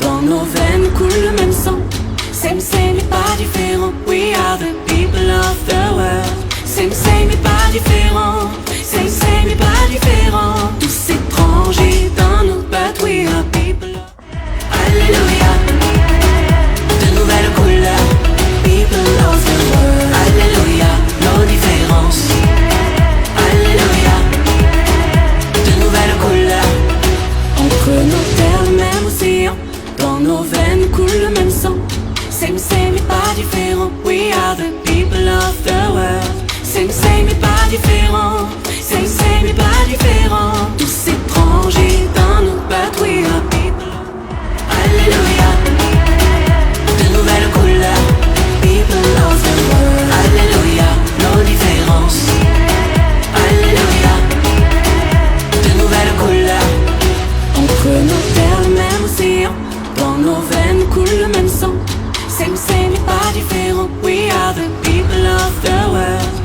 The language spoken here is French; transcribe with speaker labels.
Speaker 1: Dans nos veines coule le même sang. Same, mais pas différent. We are the people of the world. Same, mais pas différent. Same, mais pas différent. Tous étrangers dans nos but we are people of... Alléluia. De nouvelles couleurs. People of the world. Alléluia. Nos différences. Alléluia. De nouvelles couleurs. Entre nos terres le même océan. Dans nos veines coule le même sang. Same, mais pas différent. We are the people of the world. Same, mais pas différent. Same, mais pas différent. Tous étrangers dans nos but we are people. Alléluia. De nouvelles couleurs. People of the world. Alléluia. Nos différences. Alléluia. De nouvelles couleurs. Entre nos terres le même océan. Dans nos veines coule le même sang. Same, mais pas différent. We are the people of the world.